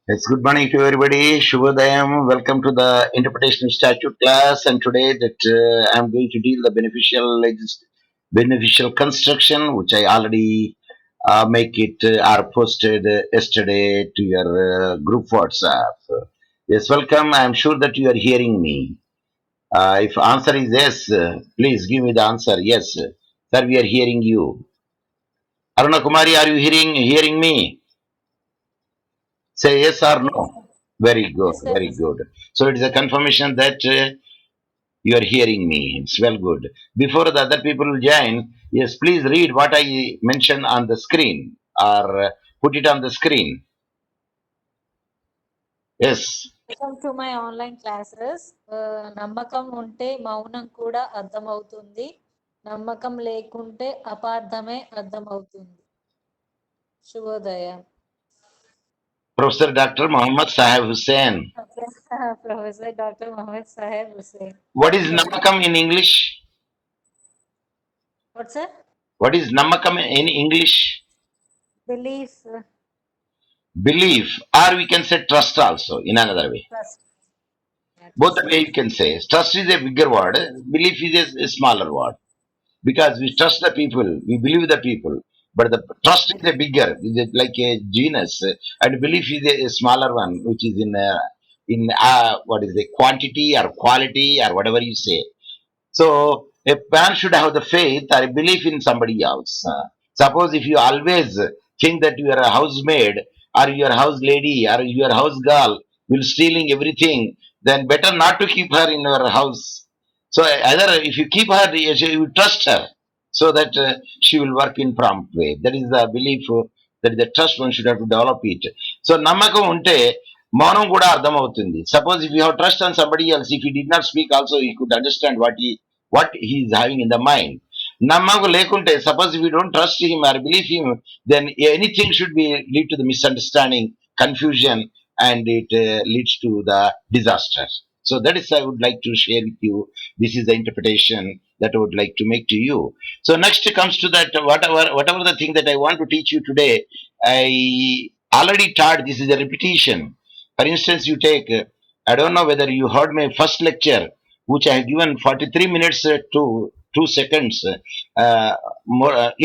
Yes, good morning to everybody. Shubhodayam. Welcome to the interpretation statute class. And today that I'm going to deal the beneficial construction, which I already make it or posted yesterday to your group WhatsApp. Yes, welcome. I'm sure that you are hearing me. If answer is yes, please give me the answer. Yes, sir, we are hearing you. Aruna Kumari, are you hearing me? Say yes or Yes, no. Very good, yes, sir. very good. So it is a confirmation that you are hearing me. It's well good. Before the other people join, yes, please read what I mentioned on the screen or put it on the screen. Yes. Welcome to my online classes. నమ్మకం ఉంటే మౌనం కూడా అర్థమవుతుంది. నమ్మకం లేకుంటే అపార్థమే అర్థమవుతుంది. శుభోదయం. Professor Dr. Muhammad Sahib Hussain. Professor Dr. Mohammed Saheb Hussain. What is Welcome. Namakam in English? What's sir? What is Namakam in English? Belief, Belief, or we can say trust also in another way. trust. Yeah, Both the trust. way you can say. Trust is a bigger word, belief is a smaller word. Because we trust the people, we believe the people. But the trust is a bigger, is it like a genus, and belief is a smaller one, which is in what is the quantity or quality or whatever you say. So a man should have the faith or a belief in somebody else. Suppose if you always think that you are a housemaid or your house lady or your house girl will stealing everything, then better not to keep her in your house. So either if you keep her, you trust her so that she will work in prompt way. That is the belief. That is the trust one should have to develop it. So నమ్మకం ఉంటే మౌనం కూడా అర్థమవుతుంది. Suppose if you have trust on somebody else, if he did not speak also, he could understand what he is having in the mind. నమ్మకం లేకుంటే, suppose if you don't trust him or believe him, then anything should be lead to the misunderstanding, confusion, and it leads to the disaster. So that is I would like to share with you. This is the interpretation that I would like to make to you. So next comes to that whatever the thing that I want to teach you today, I already taught. This is a repetition. For instance, you take I don't know whether you heard my first lecture, which I have given 43 minutes to 2 seconds.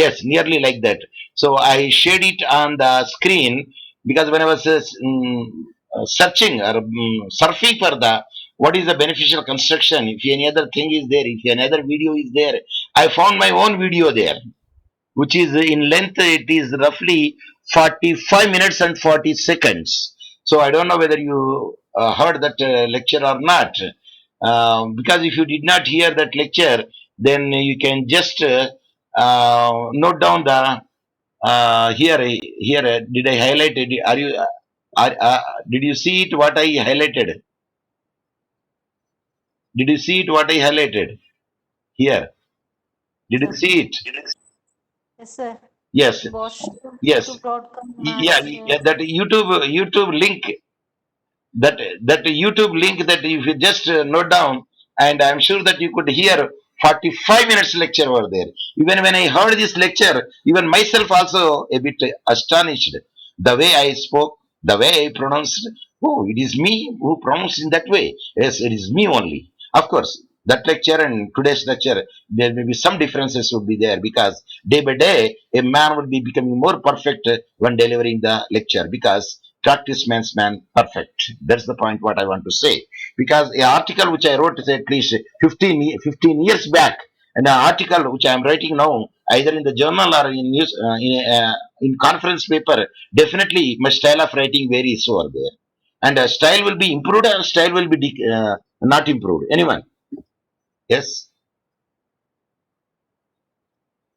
Yes, nearly like that. So I shared it on the screen because when I was searching or surfing for the what is the beneficial construction, if any other thing is there, if any other video is there, I found my own video there, which is in length, it is roughly 45 minutes and 40 seconds. So I don't know whether you heard that lecture or not. Because if you did not hear that lecture, then you can just note down the here. Did I highlight it? Are you? Did you see it? What I highlighted? Did you see it? What I highlighted here? Did you Sir. see it? Yes, sir. Yes. Watch Yes. to broadcast Yeah. match. Yeah. That YouTube link, that YouTube link, that if you just note down, and I'm sure that you could hear 45 minutes lecture over there. Even when I heard this lecture, even myself also a bit astonished. The way I spoke, the way I pronounced. Oh, it is me who pronounced in that way. Yes, it is me only. Of course, that lecture and today's lecture, there may be some differences would be there because day by day, a man would be becoming more perfect when delivering the lecture because practice makes man perfect. That's the point what I want to say. Because an article which I wrote is at least 15 years back, and an article which I am writing now, either in the journal or in news, in conference paper, definitely my style of writing varies over there. And style will be improved or style will be not improved. Anyone? Yes?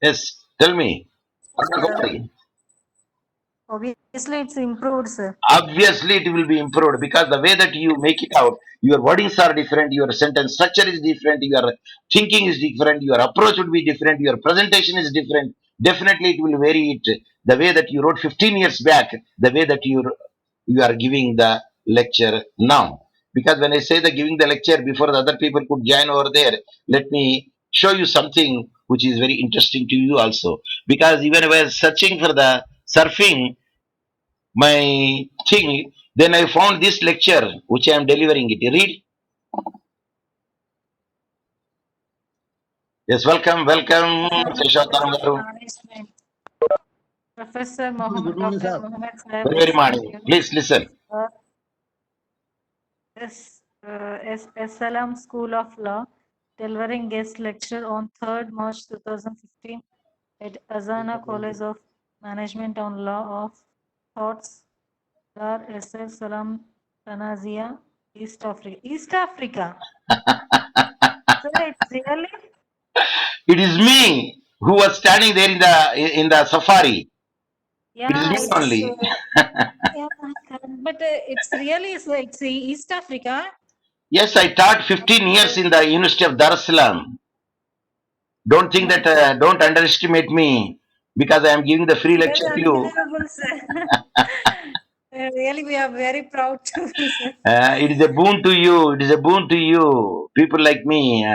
Yes. Tell me. Obviously, it's improved, sir. Obviously it will be improved because the way that you make it out, your wordings are different, your sentence structure is different, your thinking is different, your approach would be different, your presentation is different. Definitely it will vary it, the way that you wrote 15 years back, the way that you are giving the lecture now. Because when I say the giving the lecture, before the other people could join over there, let me show you something which is very interesting to you also. Because even when I was searching for the surfing my thing, Then I found this lecture which I am delivering it. Read. Yes, welcome, welcome, Seshwataram Business garu. Management. Professor Good Mohammed, morning, Dr. sir. Mohammed Sahib Very, is very morning. speaking. Please listen. Uh, SLM School of Law, delivering guest lecture on 3rd March 2015 at Azana College of Management on Law of Thoughts, Dar es Salaam, Tanzania, East Africa. East Africa. So it's really, It is me who was standing there in the safari. It is yeah, me only. yeah, but it's really, so it's East Africa. Yes, I taught 15 years in the University of Dar es Salaam. Don't think that, don't underestimate me because I am giving the free Very lecture to you. unbelievable, sir. Really, we are very proud to be, sir. It is a boon to you. It is a boon to you. People like me.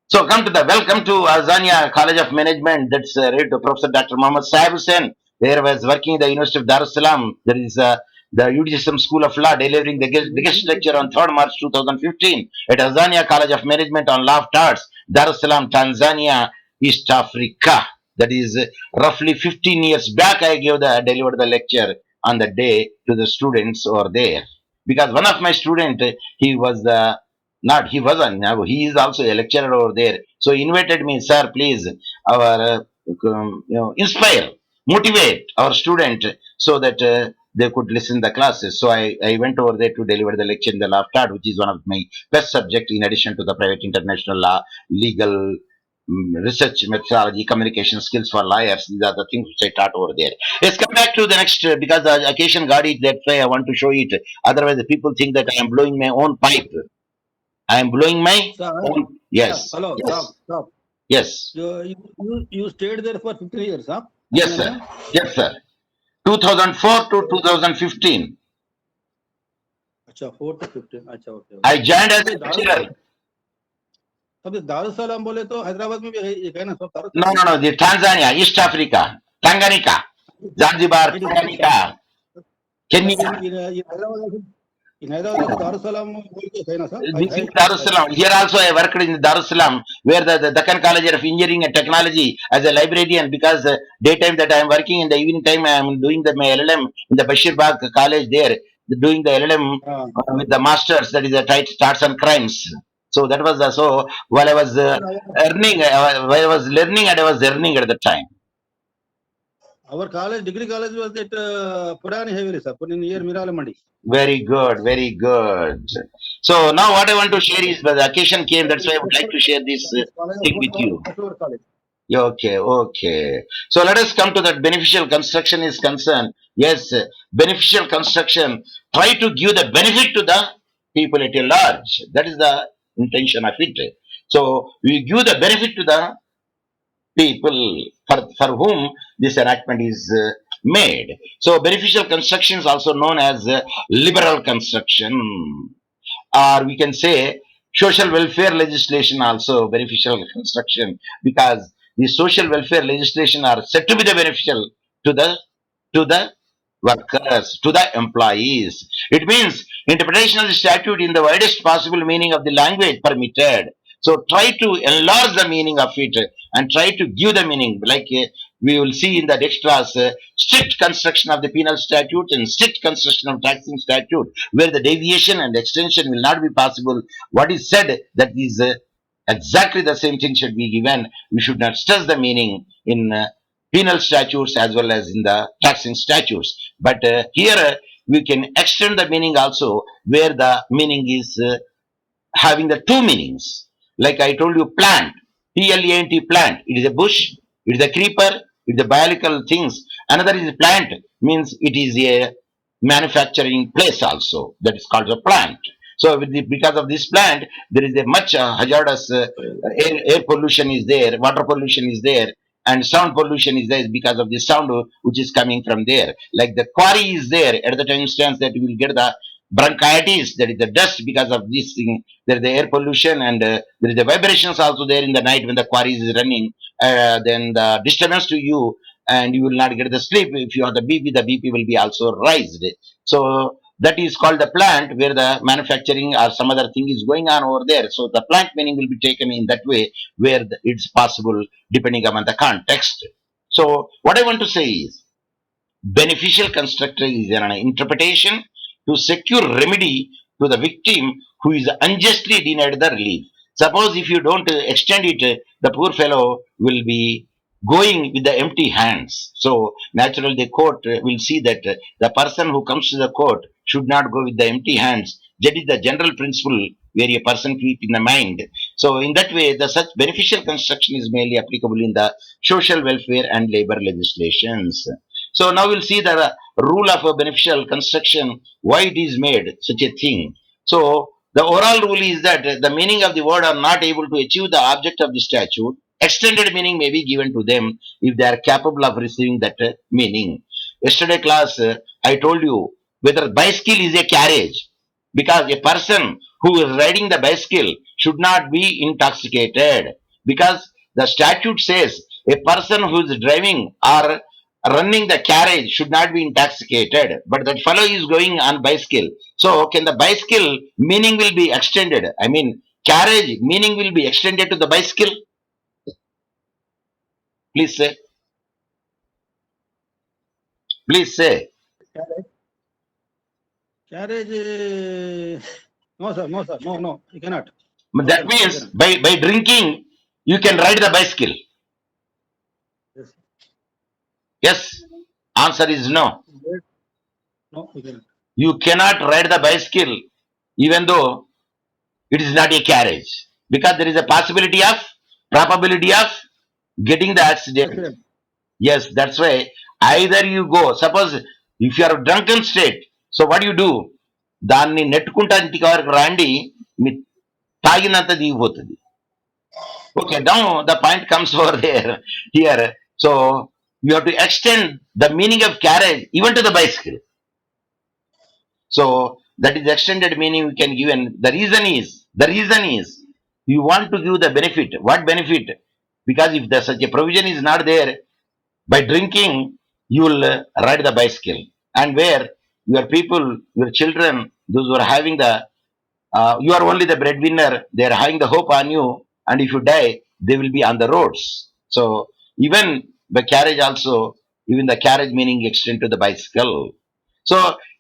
So come to the welcome to Azania College of Management. That's right to Professor Dr. Muhammad Sahib Hussain. There I was working in the University of Dar es Salaam. There is the UDSM School of Law delivering the guest lecture on 3rd March 2015 at Azania College of Management on Law of Arts, Dar es Salaam, Tanzania, East Africa. That is roughly 15 years back. I delivered the lecture on the day to the students over there because one of my student he was the not he wasn't. Now he is also a lecturer over there. So he invited me, sir, please, our inspire, motivate our student so that they could listen the classes. So I went over there to deliver the lecture in the law of art, which is one of my best subject in addition to the private international law, legal. Research methodology, communication skills for lawyers. These are the things which I taught over there. Let's come back to the next because the occasion got it. That's why I want to show it. Otherwise, the people think that I am blowing my own pipe. I am blowing my Sir, own. sir, Yes, hello, yes, stop, stop. yes, You stayed there for 15 years, huh? yes, sir. Azania? Yes, sir. 2004 to 2015. अच्छा 4 to 15. अच्छा okay I okay joined as सब ये a lecturer. Darussalam बोले तो हैदराबाद में भी है एक है ना सब No, Darussalam no, no. The Tanzania, East Africa, Tanganyika, Zanzibar, it is Tanganyika, but Kenya. In Hyderabad also Darussalam बोल के है ना सर This है is I think Darussalam. Here also I worked in Darussalam, where the Deccan College of Engineering and Technology as a librarian. Because daytime that I am working, in the evening time I am doing my LLM in the Bashir Bagh College there, doing the LLM हां with the masters. That is the Arts and Crimes. So that was so while I was earning, while I was learning, and I was earning at the time. our college degree college was at Purani Heavily sir near Miralamandi. Very good, very good. So now what I want to share is, the occasion came. That's why I would like to share this That is college thing with you. of our college. Yeah, okay, okay. So let us come to that beneficial construction is concerned. Yes, beneficial construction. Try to give the benefit to the people at a large. That is the intention of it. So we give the benefit to the people for whom this enactment is made. So beneficial construction is also known as liberal construction, or we can say social welfare legislation also beneficial construction, because the social welfare legislation are said to be the beneficial to the workers, to the employees. It means interpretation of the statute in the widest possible meaning of the language permitted. So try to enlarge the meaning of it and try to give the meaning. Like we will see in the next class, strict construction of the penal statute and strict construction of taxing statute, where the deviation and extension will not be possible. What is said, that is exactly the same thing should be given. We should not stress the meaning in penal statutes as well as in the taxing statutes. But here we can extend the meaning also, where the meaning is having the two meanings. Like I told you, plant, plant, plant. It is a bush, it is a creeper, it is a biological things. Another is plant, means it is a manufacturing place also. That is called a plant. So because of this plant, there is a much hazardous air pollution is there, water pollution is there, and sound pollution is there because of the sound which is coming from there. Like the quarry is there, at the time instance that you will get the bronchitis, that is the dust because of this thing. There is the air pollution, and there is the vibrations also there in the night when the quarry is running. Then the disturbance to you, and you will not get the sleep. If you have the BP will be also raised. So that is called the plant where the manufacturing or some other thing is going on over there. So the plant meaning will be taken in that way where it's possible depending upon the context. So what I want to say is beneficial constructor is an interpretation to secure remedy to the victim who is unjustly denied the relief. Suppose if you don't extend it, the poor fellow will be going with the empty hands. So naturally, the court will see that the person who comes to the court should not go with the empty hands. That is the general principle where a person keep in the mind. So in that way, the such beneficial construction is mainly applicable in the social welfare and labor legislations. So now we'll see the rule of a beneficial construction, why it is made such a thing. So the overall rule is that the meaning of the word are not able to achieve the object of the statute. Extended meaning may be given to them if they are capable of receiving that meaning. Yesterday class, I told you whether bicycle is a carriage because a person who is riding the bicycle should not be intoxicated because the statute says a person who is driving or running the carriage should not be intoxicated, but that fellow is going on bicycle. So can the bicycle meaning will be extended? I mean, carriage meaning will be extended to the bicycle? Please say. Please say. Carriage, no, sir, no, sir, no, no, you cannot. No, That cannot, you means cannot. by drinking, you can ride the bicycle. Yes. Yes. Answer is no. No, you cannot. You cannot ride the bicycle even though it is not a carriage because there is a possibility of probability of getting the accident. Accident. Yes, that's why either you go. Suppose if you are drunken state, so what do you do? దాన్ని నెట్టుకుంటా ఇంటికి వరకు రాండి మీ తాగినంత దిగిపోతుంది. Okay, now the point comes over there here. So you have to extend the meaning of carriage even to the bicycle. So that is extended meaning we can give, and the reason is you want to give the benefit. What benefit? Because if there's such a provision is not there, by drinking you will ride the bicycle, and where your people, your children, those who are having the you are only the breadwinner, they are having the hope on you, and if you die they will be on the roads. So even the carriage also, even the carriage meaning extend to the bicycle. So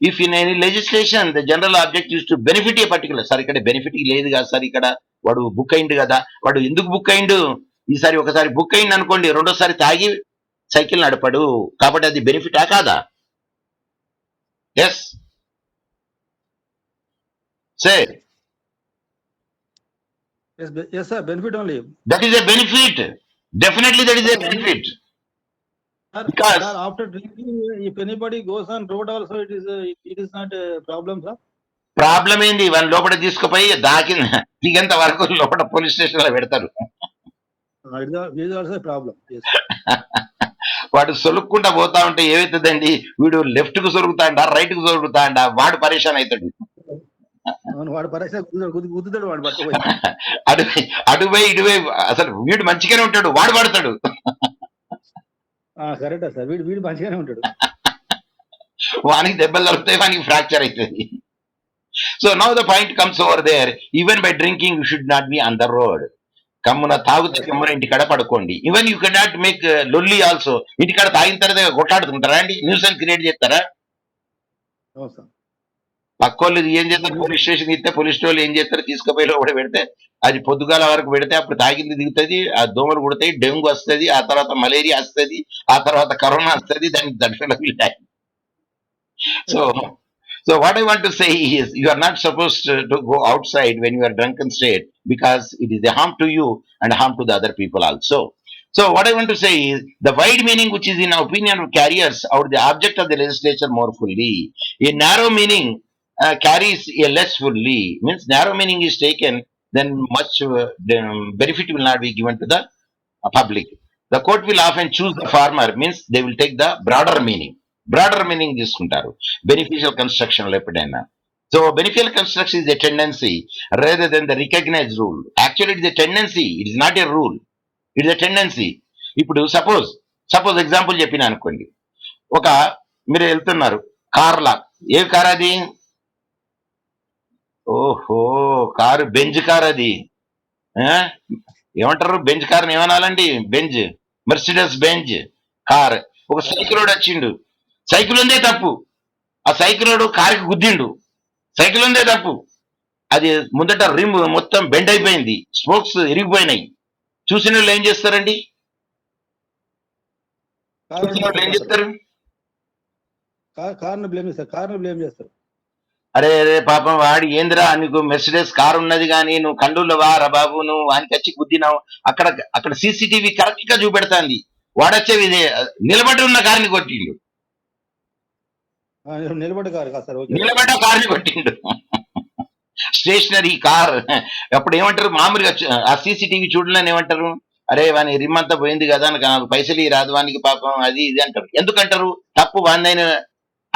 if in any legislation the general object is to benefit a particular, sir ఇక్కడ benefit లేదు కదా sir, ఇక్కడ వాడు book అయింది కదా, వాడు ఎందుకు book అయిండు, ఈసారి ఒకసారి బుక్ అయింది అనుకోండి రెండోసారి తాగి సైకిల్ నడపడు కాబట్టి అది బెనిఫిటా కాదా? Yes say Yes, sir, benefit only. That is a benefit, definitely that is a Sir, benefit Sir, because sir, after drinking, if anybody goes on road also, it is not a problem, sir. Problem ఏంది, వాళ్ళ లోపల తీసుకుపోయి దాకిన దిగంత వరకు లోపల police station లో పెడతారు. It is also a problem. Yes. వాడు సొలుక్కుంటా పోతా ఉంటే ఏమవుతుందండి, వీడు లెఫ్ట్ కు సొరుగుతాండా రైట్ కు సొరుగుతాండా, వాడు పరేషాన్ అవుతాడు. అవును, వాడు పరీక్ష గుద్దుతాడు వాడు పట్టుకుపోయి. అటువై ఇటువై అసలు వీడు మంచిగానే ఉంటాడు, వాడు పడతాడు. కరెక్టా సార్, వీడు మంచిగానే ఉంటాడు. వానికి దెబ్బలు తగులుతాయి, వానికి ఫ్రాక్చర్ అవుతుంది. So now the point comes over there, even by drinking you should not be on the road. కమ్మున తాగుతే కమ్మున ఇంటికాడ పడుకోండి. Even you can not make లొల్లి ఆల్సో. ఇంటికాడ తాగిన తర్వాత కొట్లాడుతుంటారా అండి, న్యూసెన్స్ క్రియేట్ చేస్తారా? అవును సార్. పక్కోళ్ళు ఏం చేస్తారు, పోలీస్ స్టేషన్ ఇస్తే పోలీస్ వాళ్ళు ఏం చేస్తారు, తీసుకుపోయి లోపల పెడితే అది పొద్దుగాల వరకు పెడితే అప్పుడు తాగింది దిగుతుంది, ఆ దోమలు కుడతాయి, డెంగ్యూ వస్తుంది, ఆ తర్వాత మలేరియా వస్తుంది, ఆ తర్వాత కరోనా వస్తుంది, దానికి దర్శనం. So So what I want to say is you are not supposed to go outside when you are drunken state because it is a harm to you and harm to the other people also. So what I want to say is the wide meaning which is in opinion carries out the object of the legislature more fully. A narrow meaning carries a less fully. Means narrow meaning is taken, then much benefit will not be given to the public. The court will often choose the former, means they will take the broader meaning. Broader meaning తీసుకుంటారు beneficial construction లో ఎప్పుడైనా. So beneficial construction is a tendency rather then the recognize rule. Actually it is a tendency, it is not a rule, it is a tendency. ఇప్పుడు suppose example చెప్పిన అనుకోండి, ఒక మీరు వెళ్తున్నారు కార్లా, ఏ car అది, ఓహో! కారు బెంజ్ కార్ అది. ఆ! ఏమంటారు బెంజ్ కార్‌ని ఏమనాలండి? బెంజ్. Mercedes Benz car. ఒక సైకిలోడు వచ్చిండు. సైకిల్ ఉందే తప్పు. ఆ సైకిలోడు కారుకి గుద్దిండు. సైకిల్ ఉందే తప్పు. అది ముందట రిమ్ మొత్తం బెండ్ అయిపోయింది. స్పోక్స్ ఇరిగిపోయినాయి. చూసినోళ్ళు ఏం చేస్తారండి? కారణం చూసినోళ్ళు ఏం తప్పుపడతారు. చేస్తారు? కారుని బ్లేమ్ చేస్తారు. కారుని బ్లేమ్ చేస్తారు. అరే అరే పాపం వాడు ఏందిరా నీకు మెర్సిడెస్ కార్ ఉన్నది కానీ నువ్వు కండూల్లో వారా బాబు నువ్వు వానికి వచ్చి గుద్దినావు. అక్కడ అక్కడ సీసీటీవీ కరెక్ట్ గా చూపెడతాంది. వాడొచ్చేవి ఇదే నిలబడి ఉన్న కారుని కొట్టిండు. నిలబడి కారు కాదు సార్. ఓకే. నిలబడ్డ కారుని కొట్టిండు. Stationary car. అప్పుడు ఏమంటారు మామూలుగా ఆ సీసీటీవీ చూడలేని ఏమంటారు? అరే వాని రిమ్ అంతా పోయింది కదా నాకు పైసలు రాదు వానికి పాపం అది ఇది అంటారు. ఎందుకంటారు? తప్పు వాందైన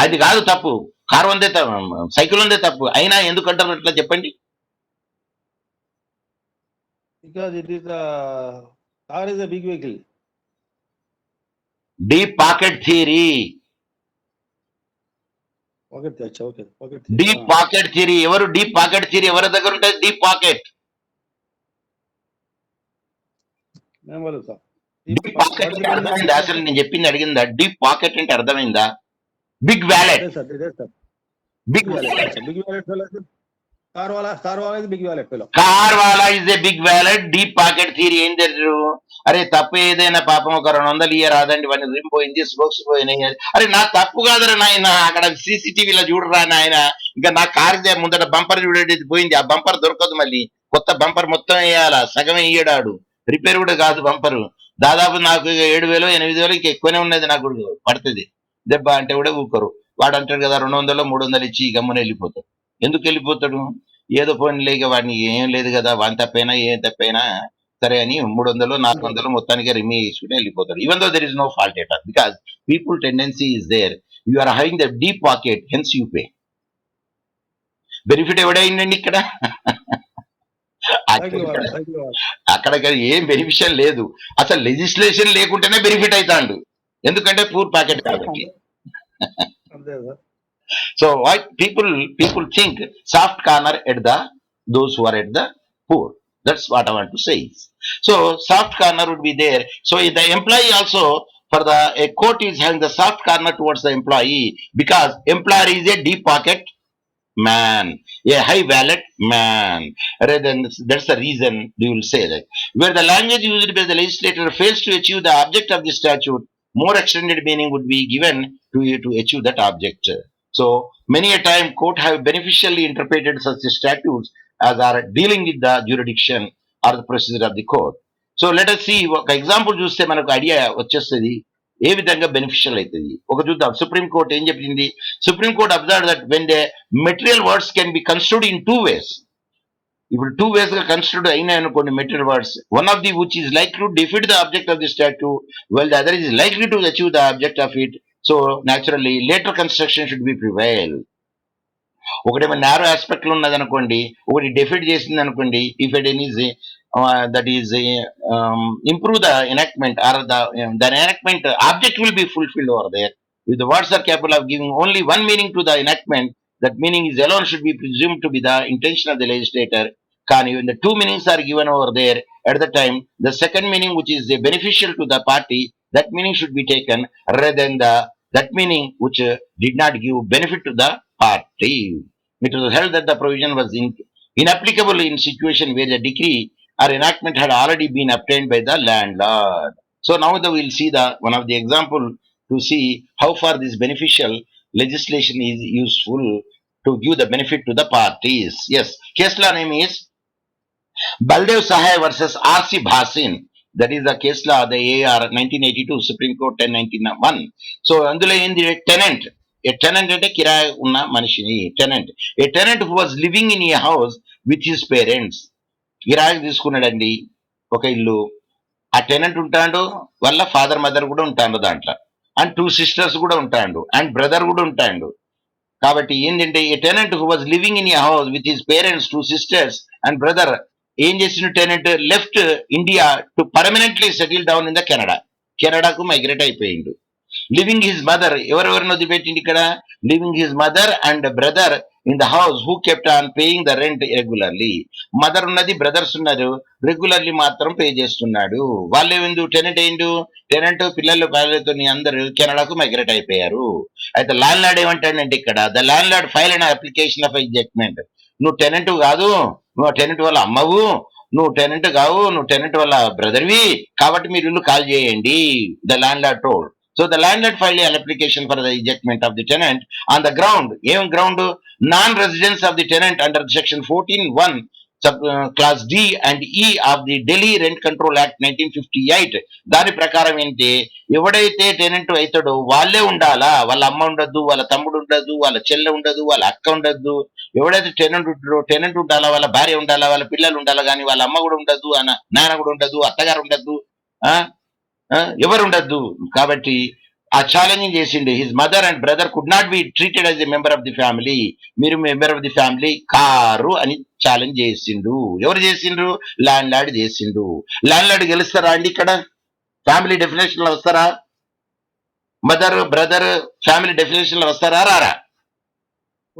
అది కాదు తప్పు. కారు ఉందే సైకిల్ ఉందే తప్పు. అయినా ఎందుకంటారు అట్లా చెప్పండి? Because it is car is a big vehicle. Deep pocket theory. Pocket acha, okay. Pocket deep pocket theory. ఎవరు డీప్ పాకెట్ థియరీ ఎవరి దగ్గర ఉంటుంది? Deep pocket. నేను వాళ్ళు సార్. డీప్ పాకెట్ అంటే అర్థమైందా? అసలు నేను చెప్పింది అడిగిందా? డీప్ పాకెట్ అంటే అర్థమైందా? Big wallet. Sir big wallet. Big wallet fellow car वाला is big wallet fellow. Car వాలా is a big wallet. Deep pocket theory ఏం తెలుసు? అరే తప్పు ఏదైనా పాపం ఒక 200 ఇయర్ రాదండి వాడిని రిమ్ పోయింది స్పోక్స్ పోయినాయి. అరే నా తప్పు కాదురా నాయన అక్కడ సీసీటీవీలో చూడరా నాయన. ఇంకా నా కార్ ముందట బంపర్ చూడేది పోయింది. ఆ బంపర్ దొరకదు మళ్ళీ. కొత్త బంపర్ మొత్తం వేయాలా. సగమే ఇయ్యడాడు. రిపేర్ కూడా కాదు బంపరు. దాదాపు నాకు 7,000 8,000 ఇంకా ఎక్కువనే ఉన్నది నాకు పడుతుంది దెబ్బ అంటే కూడా ఊరుకోరు. వాడు అంటాడు కదా 200 300 ఇచ్చి గమ్మున వెళ్ళిపోతాడు. ఎందుకు వెళ్ళిపోతాడు? ఏదో పోయిన లేక వాడిని ఏం లేదు కదా వాని తప్పైనా ఏం తప్పైనా సరే అని 300 400 మొత్తానికి రిమీ చేసుకుని వెళ్ళిపోతాడు. Even though there is no fault at all because people tendency is there. You are having the deep pocket hence you pay. Benefit ఎవడైందండి ఇక్కడ? అక్కడ ఏం బెనిఫిషియల్ లేదు. అసలు లెజిస్లేషన్ లేకుంటేనే బెనిఫిట్ అవుతాడు. ఎందుకంటే పూర్ పాకెట్ కాబట్టి. So why people think soft corner at those who are at the poor. That's what I want to say. So soft corner would be there. So the employee also for a court is having the soft corner towards the employee because employer is a deep pocket man, a high wallet man. Rather than that's the reason you will say that. Where the language used by the legislator fails to achieve the object of the statute, more extended meaning would be given to achieve that object. So many a time court have beneficially interpreted such statutes as are dealing with the jurisdiction or the procedure of the court. So let us see ఒక example చూస్తే మనకు idea వచ్చేస్తుంది ఏ విధంగా beneficial అవుతుంది. ఒక చూద్దాం. Supreme court ఏం చెప్పింది? Supreme court observe that when the material words can be construed in 2 ways. ఇప్పుడు 2 ways గా కన్స్ట్రూడ్ అయినాయి అనుకోండి material words. One of the which is likely to defeat the object of the statute well the other is likely to achieve the object of it. So naturally later construction should be prevail. ఒకటేమో narrow aspect లో ఉన్నది అనుకోండి, ఒకటి defeat చేసింది అనుకోండి. If it is that is improve the enactment or the enactment object will be fulfilled over there. If the words are capable of giving only one meaning to the enactment, that meaning is alone should be presumed to be the intention of the legislator. Can when the 2 meanings are given over there at the time, the second meaning which is beneficial to the party, that meaning should be taken rather than that meaning which did not give benefit to the party. It was held that the provision was inapplicable in situation where the decree or enactment had already been obtained by the landlord. So now we'll see one of the example to see how far this beneficial legislation is useful to give the benefit to the parties. Yes, case law name is Baldev Sahai versus R.C. Bhasin. That is the case law, the AR 1982 Supreme Court 1091. So అందులో ఏంది tenant. A tenant అంటే కిరాయి ఉన్న మనిషిని tenant. A tenant who was living in a house with his parents. కిరాయికి తీసుకున్నాడండి ఒక ఇల్లు. ఆ టెనెంట్ ఉంటాడు, వాళ్ళ ఫాదర్ మదర్ కూడా ఉంటాడు దాంట్లో, అండ్ 2 సిస్టర్స్ కూడా ఉంటాడు, అండ్ బ్రదర్ కూడా ఉంటాడు. కాబట్టి ఏంటంటే a tenant who was living in a house with his parents 2 sisters and brother ఏం చేసిన tenant left India to permanently settle down in the కెనడాకు మైగ్రేట్ అయిపోయిండు. లివింగ్ హిజ్ మదర్ ఎవరెవరిని వదిలిపెట్టింది ఇక్కడ? Living his mother and brother in the house who kept on paying the rent regularly. Mother ఉన్నది, brothers ఉన్నారు, regularly మాత్రం pay చేస్తున్నాడు. వాళ్ళేందు tenant ఏండు, tenant పిల్లలు పిల్లలతో అందరూ కెనడాకు మైగ్రేట్ అయిపోయారు. అయితే ల్యాండ్ లార్డ్ ఏమంటాడంటే ఇక్కడ the landlord file an application of ejectment. నువ్వు టెనెంట్ కాదు, నువ్వు టెనెంట్ వాళ్ళ అమ్మవు, నువ్వు టెనెంట్ కావు, నువ్వు టెనెంట్ వాళ్ళ బ్రదర్వి, కాబట్టి మీరు ఇల్లు కాల్ చేయండి. The land lord told. So the landlord filed an application for the ejectment of the tenant on the ground, even ground, non-residence of the tenant under section 14(1) clause D and E of the Delhi Rent Control Act 1958. దాని ప్రకారం ఏంటి, ఎవడైతే tenant అవుతాడో వాళ్ళే ఉండాలా, వాళ్ళ అమ్మ ఉండద్దు, వాళ్ళ తమ్ముడు ఉండదు, వాళ్ళ చెల్లె ఉండదు, వాళ్ళ అక్క ఉండద్దు. ఎవడైతే టెనెంట్ ఉంటాడో టెనెంట్ ఉండాలా, వాళ్ళ భార్య ఉండాలా, వాళ్ళ పిల్లలు ఉండాలా, కానీ వాళ్ళ అమ్మ కూడా ఉండద్దు, నాన్న కూడా ఉండద్దు, అత్తగారు ఉండద్దు, ఎవరు ఉండద్దు. కాబట్టి ఆ ఛాలెంజింగ్ చేసిండు. His mother and brother could not be treated as a member of the family. మీరు మెంబర్ ఆఫ్ ది ఫ్యామిలీ కారు అని ఛాలెంజ్ చేసిండు. ఎవరు చేసిండ్రు? ల్యాండ్ లార్డ్ చేసిండు. ల్యాండ్ లార్డ్ గెలుస్తారా అండి ఇక్కడ? ఫ్యామిలీ డెఫినేషన్ లో వస్తారా? మదర్ బ్రదర్ ఫ్యామిలీ డెఫినేషన్ లో వస్తారా రారా?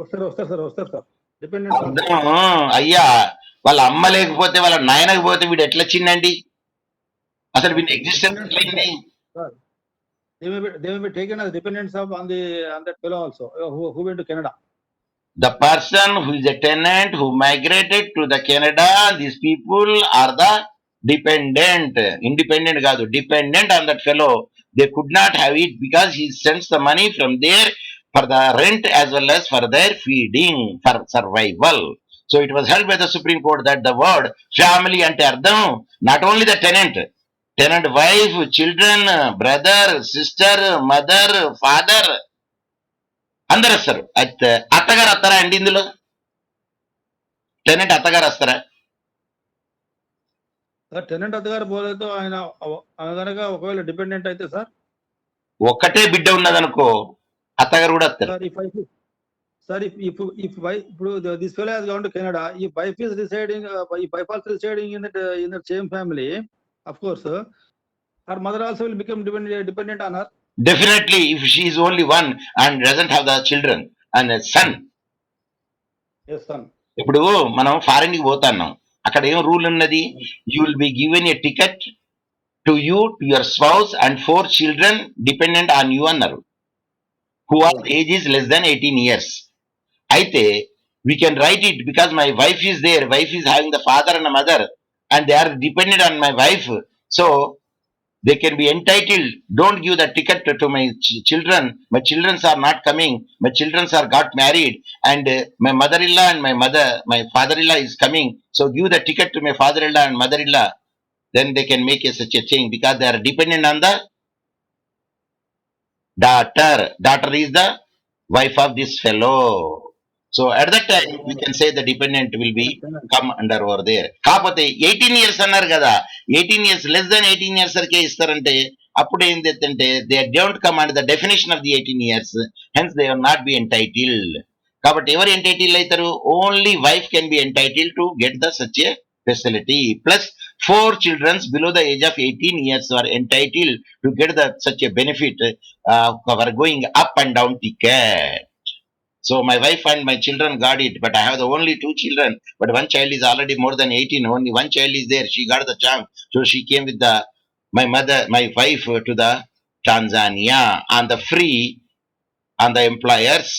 వస్తారు. డిపెండెంట్ అయ్యా, వాళ్ళ అమ్మ లేకపోతే వాళ్ళ నాయనకి పోతే వీడు ఎట్లా చిన్నండి? అసలు వీడి existence ఎట్లయింది? they may be taken as dependents on that fellow also who went to Canada. The person who is a tenant who migrated to the Canada, these people are the dependent. Independent కాదు, dependent on that fellow. They could not have it because he sends the money from there for the rent as well as for their feeding, for survival. So it was held by the Supreme Court that the word family ante ardham not only the tenant, wife, children, brother, sister, mother, father అందరు వస్తారు. అయితే అత్తగారు వస్తారా అండి ఇందులో? Tenant అత్తగారు వస్తారా? Tenant అత్తగారు పోలేదు, ఆయన కనుక ఒకవేళ డిపెండెంట్ అయితే సార్, ఒక్కటే బిడ్డ ఉన్నదనుకో అత్తగారు కూడా వస్తారు. సార్ ఇప్పుడు this fellow has gone to Canada, ఈ వైఫ్ ఇస్ రిసైడింగ్, ఈ wife also residing in that same family, of course her mother also will become dependent on her. Definitely, if she is only one and doesn't have the children and a son. Yes, son. ఇప్పుడు మనం foreign కి పోతున్నాం, అక్కడ ఏం rule ఉన్నది? You will be given a ticket to you, to your spouse and 4 children dependent on you అన్నారు, who are age is less than 18 years. అయితే we can write it because my wife is there, wife is having the father and a mother and they are dependent on my wife, so they can be entitled. Don't give the ticket to my children, my children are not coming, my children are got married and my mother-in-law and my father-in-law is coming, so give the ticket to my father-in-law and mother-in-law. Then they can make such a thing because they are dependent on the daughter is the wife of this fellow. So at that time we can say the dependent will be come under over there. కాకపోతే 18 years అన్నారు కదా, 18 years less than 18 years వరకే ఇస్తారంటే అప్పుడు ఏంటి అంటే they don't come under the definition of the 18 years, hence they will not be entitled. కాబట్టి ఎవరు ఎంటైటిల్ అవుతారు? Only wife can be entitle to get the such a facility, plus 4 children below the age of 18 years are entitled to get the such a benefit for going up and down ticket. So my wife and my children got it, but I have the only 2 children, but one child is already more than 18, only one child is there, she got the chance, so she came with my wife to the Tanzania on the free, on the employer's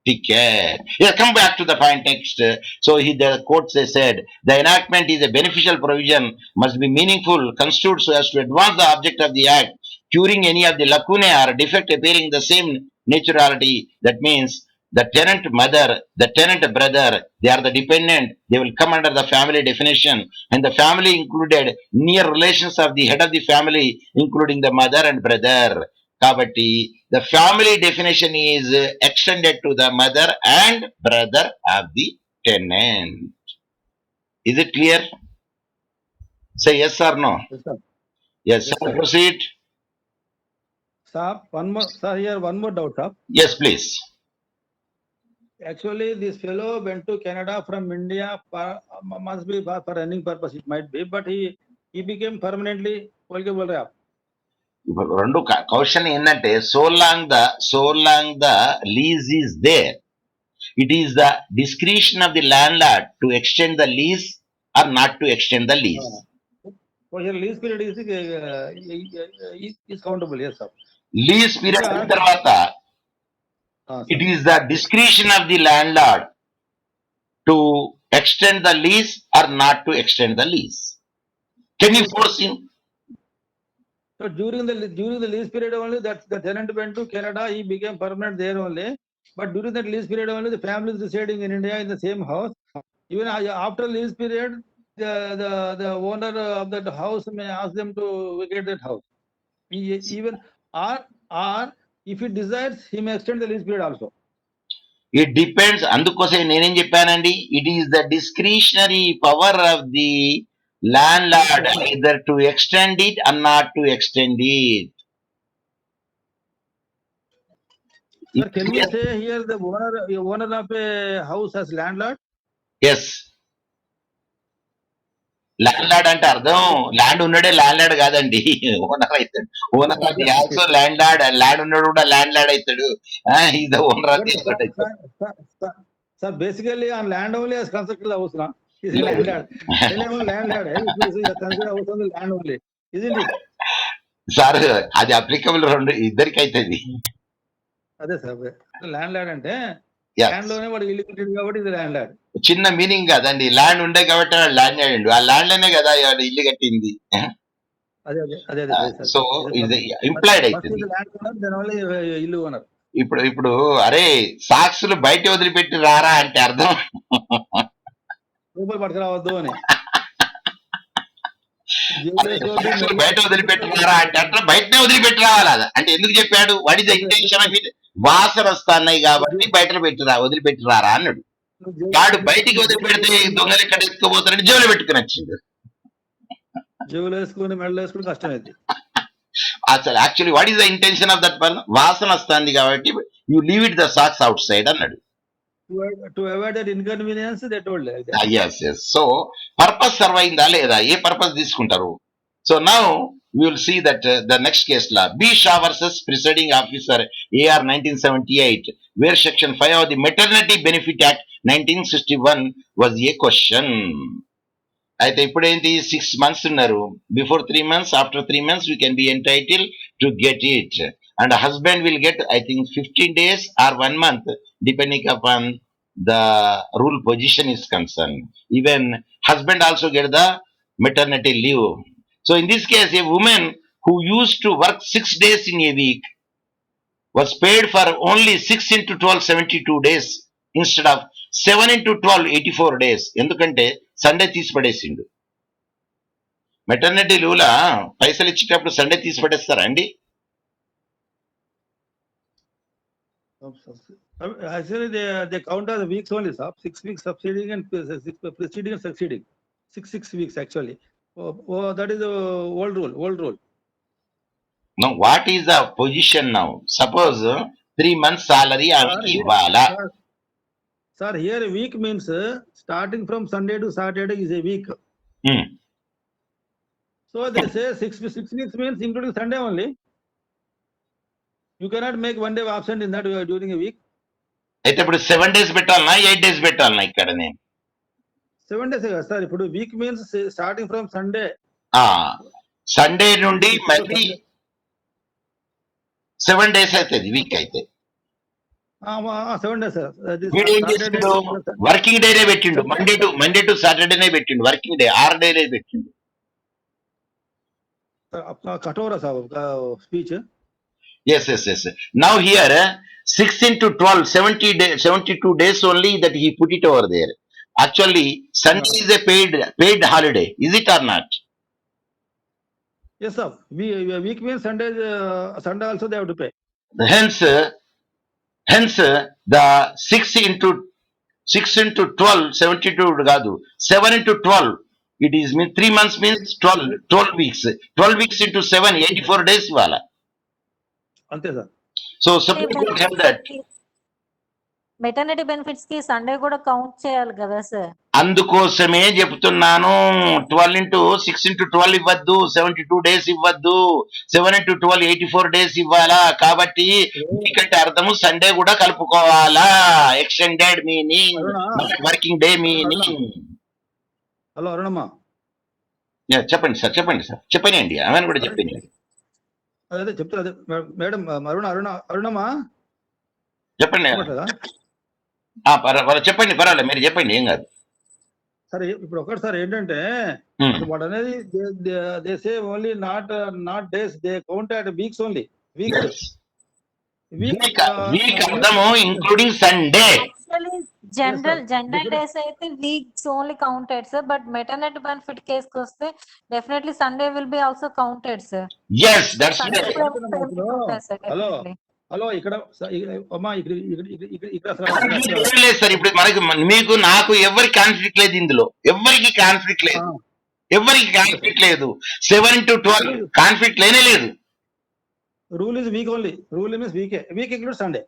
ticket. Yeah, come back to the point next. So the quotes they said, the enactment is a beneficial provision, must be meaningful, construed so as to advance the object of the act, curing any of the lacunae or defect appearing the same naturality. That means the tenant mother, the tenant brother, they are the dependent, they will come under the family definition, and the family included near relations of the head of the family, including the mother and brother. కాబట్టి the family definition is extended to the mother and brother of the tenant. Is it clear? Say yes or no? Yes, sir. Yes, sir. Proceed. Sir, here one more doubt, sir. Yes, please. Actually, this fellow went to Canada from India must be for earning purpose, it might be, but he became permanently రెండు question ఏంటంటే, so long the lease is there, It is the discretion of the landlord to extend the lease or not to extend the lease. So here lease period is countable, yes, sir. Lease period ఇంకా అయిన తర్వాత it is the discretion of the landlord to extend the lease or not to extend the lease. Can you force him? So during the lease period only, that the tenant went to Canada, he became permanent there only. But during that lease period only, the family is residing in India in the same house. Even after lease period, the owner of that house may ask them to vacate that house. Even or if he desires, he may extend the lease period also. It depends. అందుకోసం నేనేం చెప్పానండి, it is the discretionary power of the landlord either to extend it or not to extend it. Sir, can we say here the owner of a house as landlord? Yes, landlord అంటే అర్థం land ఉన్నడే landlord కాదండి, owner అవుతాడు. Owner of the also landlord, land ఉన్నాడు కూడా landlord అవుతాడు. Is the owner of the Sir, basically on land only has constructed the house now. He's a landlord. Landlord. Consider house on the land only, isn't it? Sir అది applicable రెండు ఇద్దరికి అవుతుంది. అదే sir, landlord అంటే Yes. Land లోనే వాడు ఇల్లు కట్టాడు కాబట్టి ఇది ల్యాండ్లార్డ్. చిన్న మీనింగ్ కాదండి, ల్యాండ్ ఉండే కాబట్టి ల్యాండ్ అయ్యండు, ఆ ల్యాండ్ లోనే కదా వాడు ఇల్లు కట్టింది. అదే సో ఇది ఇంప్లాయిడ్ అవుతుంది. ఇల్లు ఓనర్. ఇప్పుడు అరే సాక్సులు బయట వదిలిపెట్టి రారా అంటే అర్థం రూపాయలు పట్టుకురావద్దు అని. సాక్సులు బయట వదిలిపెట్టి రారా అంటే అర్థం బయటనే వదిలిపెట్టి రావాలి. అంటే ఎందుకు చెప్పాడు? What is the intention of it? వాసన వస్తున్నాయి కాబట్టి బయట వదిలిపెట్టి రారా అన్నాడు. వాడు బయటికి వదిలిపెడితే దొంగలు ఎక్కడ ఎత్తుకోబోతారని జోలు పెట్టుకుని వచ్చిండు. జోలు వేసుకుని మెడలు వేసుకుని కష్టమైంది. అసలు actually what is the intention of that person? వాసన వస్తుంది కాబట్టి you leave it the socks outside అన్నాడు. To avoid that inconvenience they told. yes. So purpose serve అయిందా లేదా, ఏ పర్పస్ తీసుకుంటారు? So now we will see that the next case law, B. Shah versus Presiding Officer, AR 1978, where Section 5 of the Maternity Benefit Act 1961 was a question. అయితే ఇప్పుడు ఏంటి, 6 months ఉన్నారు. Before 3 months, after 3 months we can be entitled to get it, and husband will get I think 15 days or 1 month depending upon the rule position is concerned. Even husband also get the maternity leave. So in this case, a woman who used to work 6 days in a week was paid for only 6 into 12 72 days instead of 7 into 12 84 days. ఎందుకంటే Sunday తీసి పడేసిండు. Maternity లీవ్లా పైసలు ఇచ్చేటప్పుడు Sunday తీసి పడేస్తారా అండి? Actually, they count as weeks only, sir. 6 weeks succeeding and preceding and succeeding. 6 weeks actually. Oh, that is the old rule. Now, what is the position now? Suppose 3 months salary ఆమెకి ఇవ్వాలా? Sir, here a week means starting from Sunday to Saturday is a week. So they say 6 weeks means including Sunday only. You cannot make one day absent in that during a week. అయితే ఇప్పుడు 7 days పెట్టాలనా 8 days పెట్టాలనా? ఇక్కడ నేను 7 days కదా sir. ఇప్పుడు week means starting from Sunday. Sunday నుండి మళ్ళీ 7 days అవుతుంది week అయితే. 7 days సార్. వర్కింగ్ డేనే పెట్టిండు, మండే టు సాటర్డేనే పెట్టిండు, వర్కింగ్ డే 6 డేనే పెట్టిండు. కఠోరా sir speech. Yes. Now here 6 into 12 72 days only that he put it over there. Actually Sunday is a paid holiday, is it or not? Yes sir. Week means Sunday also they have to pay. Hence the 6 into 12 72 కాదు, 7 into 12 it is mean 3 months means 12 weeks. 12 weeks into 7 84 days ఇవాళ. అంతే sir. So some people have that. Maternity benefits కి Sunday కూడా count చేయాలి కదా sir. అందుకోసమే చెప్తున్నాను 12 into 6 into 12 ఇవ్వద్దు, 72 డేస్ ఇవ్వద్దు, 7 ఇంటూ 12 84 డేస్ ఇవ్వాలా. కాబట్టి మీకంటే అర్థము సండే కూడా కలుపుకోవాలా. ఎక్స్టెండెడ్ మీనింగ్, అరుణ వర్కింగ్ డే అరుణ మీనింగ్. హలో అరుణమ్మ, చెప్పండి సార్, చెప్పండి ఆమె కూడా చెప్పండి. అదే చెప్తారు. అదే మేడం అరుణమ్మా చెప్పండి. చెప్పట్లేదా? చెప్పండి, పర్వాలేదు, మీరు చెప్పండి, ఏం కాదు. సరే ఇప్పుడు ఒకటిసారి ఏంటంటే Hmm. అసలు వాడు అనేది they say only not days, they count at weeks only. Weeks week అర్థము including Sunday. Actually general days అయితే weeks only counted sir, but maternity benefit case కి వస్తే definitely Sunday will be also counted sir. Yes, that's hello hello ఇక్కడ అమ్మా ఇక్కడ లేదు sir. ఇప్పుడు మనకి మీకు నాకు ఎవరికి కాన్ఫ్లిక్ట్ లేదు, ఇందులో ఎవరికి కాన్ఫ్లిక్ట్ లేదు, ఎవరికి కాన్ఫ్లిక్ట్ లేదు. 7 ఇంటూ 12 కాన్ఫ్లిక్ట్ లేనే లేదు. Rule is week only. Rule means week include Sunday.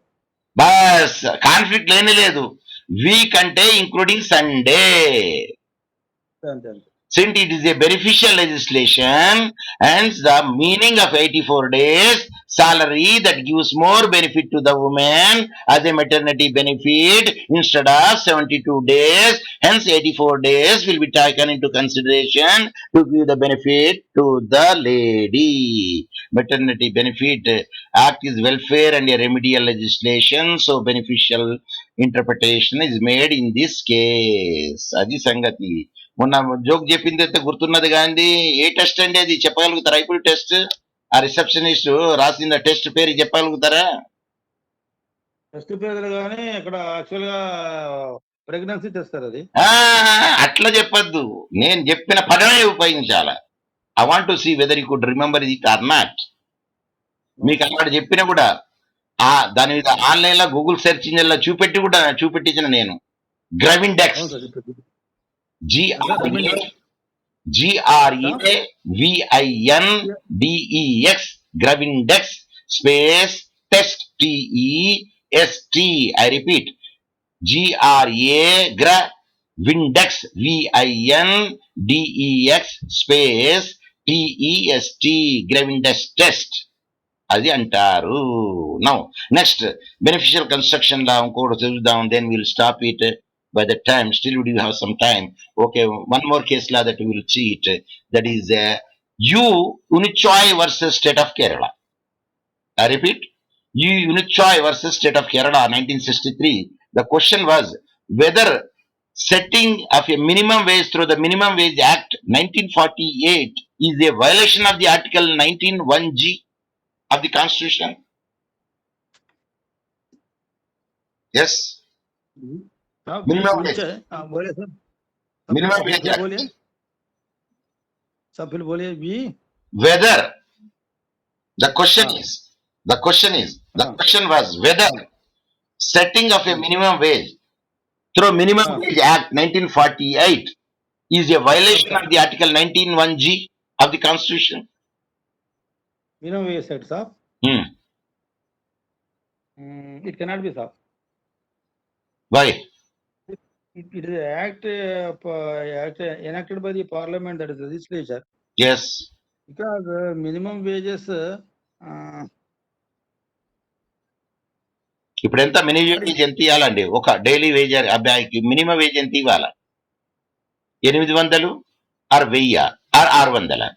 Bus conflict లేనే లేదు. వీక్ అంటే ఇంక్లూడింగ్ సండే. అంతే. Since it is a beneficial legislation, and the meaning of 84 days salary that gives more benefit to the woman as a maternity benefit instead of 72 days, hence 84 days will be taken into consideration to give the benefit to the lady. Maternity benefit act is welfare and a remedial legislation, so beneficial interpretation is made in this case. Adi sangati. మొన్న joke చెప్పింది అయితే గుర్తున్నది కానీ ఏ test అండి అది చెప్పగలుగుతారా? ఇప్పుడు test ఆ receptionist రాసిన టెస్ట్ పేరు చెప్పగలుగుతారా? టెస్ట్ పేరు కానీ ఇక్కడ యాక్చువల్ గా ప్రెగ్నెన్సీ టెస్ట్ అది. అట్లా చెప్పద్దు, నేను చెప్పిన పదమే ఉపయోగించాల. I want to see whether you could remember it or not. మీకు అక్కడ చెప్పిన కూడా దాని మీద ఆన్లైన్ లో గూగుల్ సెర్చ్ ఇంజిన్ లో చూపెట్టించిన నేను Grevindex, GREVINDEX, Grevindex space test, TEST. I repeat, GREVINDEX space TEST, Grevindex test అది అంటారు. Now next beneficial construction law ఇంకోటి చూద్దాం, then will stop it. By the time, still we do have some time. Okay, one more case law that we will see it. That is Unichoy versus State of Kerala. I repeat, Unichoy versus State of Kerala, 1963. The question was whether setting of a minimum wage through the Minimum Wage Act 1948 is a violation of the Article 19(1)(g) of the Constitution. Yes. Minimum wage. बोले sir. Minimum wage act. बोलिए सब फिर बोलिए Whether the question was whether setting of a minimum wage through Minimum Wage Act 1948 is a violation of the Article 19(1)(g) of the Constitution. minimum wage set, sir. It cannot be, sir. Why? It is an act enacted by the parliament, that is the legislature. Yes. Because minimum wages. ఇప్పుడు ఎంత minimum wage ఎంత ఇవ్వాలండి? ఒక daily wage అబ్బాయికి minimum wage ఎంత ఇవ్వాలా? 800 are 1000 are 600?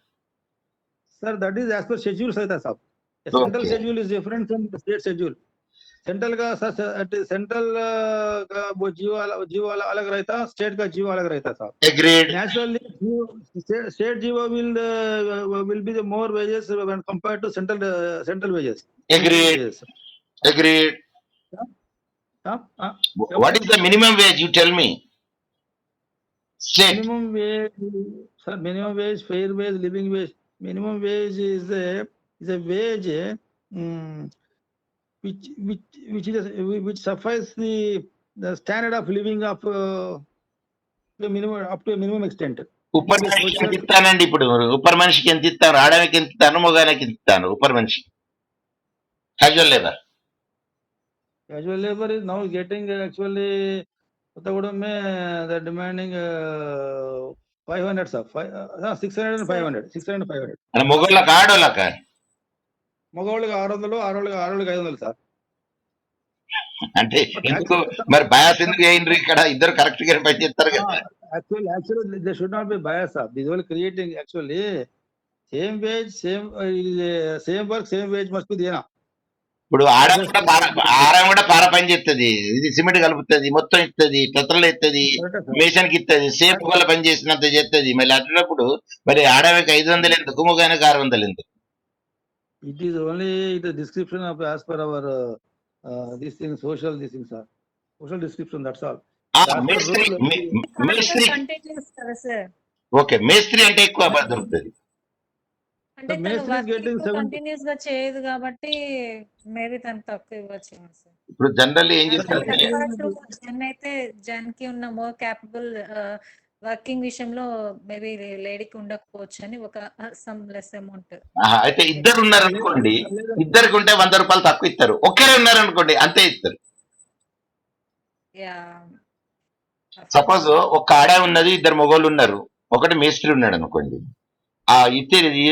Sir, that is as per schedule, sir. Central schedule is different from the state schedule. Central का central का वो जीवो अलग रहता, स्टेट का जीवो अलग रहता था. Agreed. Naturally, state जीवो will be the more wages when compared to central wages. Agreed. Agreed. What is the minimum wage? You tell me. State. Minimum wage, sir. Minimum wage, fair wage, living wage. Minimum wage is a wage. Which suffice the standard of living of minimum up to a minimum extent. ఉప్పర్ మనిషికి ఎంత ఇస్తానండి? ఇప్పుడు ఉప్పర్ మనిషికి ఎంత ఇస్తాను? ఆడవానికి ఎంత ఇస్తాను? మగానికి ఎంత ఇస్తాను? ఉప్పర్ మనిషి casual labour. Casual labor is now getting actually Kottagudame, they're demanding 500 sir, 600 and Sir, 500, 600 and 500. అంటే మొగోళ్ళకి ఆడోళ్ళక మగవాళ్ళకి 600, ఆడవాళ్ళకి 500 సార్. అంటే But ఎందుకు actually, మరి బయాస్ ఎందుకు వేయండి ఇక్కడ ఇద్దరు కరెక్ట్ గా పని చేస్తారు కదా. actually, they should not be biased, sir. This will creating actually same wage, same work, same wage must be there. ఇప్పుడు ఆడమ కూడా పార పని చేస్తుంది, ఇది సిమెంట్ కలుపుతుంది, మొత్తం ఇస్తుంది, పెట్రోల్ ఎత్తది, మేషన్కి ఇస్తుంది, సేఫ్ వల్ల పని చేసినంత చేస్తుంది. మరి అట్టినప్పుడు మరి ఆడవాళ్ళకి 500 ఎందుకు, మగానికి 600 ఎందుకు? It is only the description of as per our this thing, social this thing, sir. Social description, that's all. మేస్త్రి మేస్త్రి కంటిన్యూస్ కదా సార్. ఓకే, మేస్త్రి అంటే ఎక్కువ దొరుకుతుంది. అంటే కంటిన్యూస్ గా చేయదు కాబట్టి మేబీ తను తక్కువ ఇవ్వచ్చు సార్. ఇప్పుడు జనరల్ ఏం చేస్తారు, జన్ అయితే జన్ కి ఉన్న మోర్ క్యాపబుల్ వర్కింగ్ విషయంలో మేబీ లేడీకి ఉండకపోవచ్చు అని ఒక సమ్ లెస్ అమౌంట్. అయితే ఇద్దరు ఉన్నారనుకోండి, ఇద్దరికి ఉంటే 100 రూపాయలు తక్కువ ఇస్తారు. ఒక్కరే ఉన్నారనుకోండి అంతే ఇస్తారు. సపోజ్ ఒక్క ఆడ ఉన్నది, ఇద్దరు మగోళ్ళు ఉన్నారు, ఒకటి మేస్త్రి ఉన్నాడు అనుకోండి. ఆ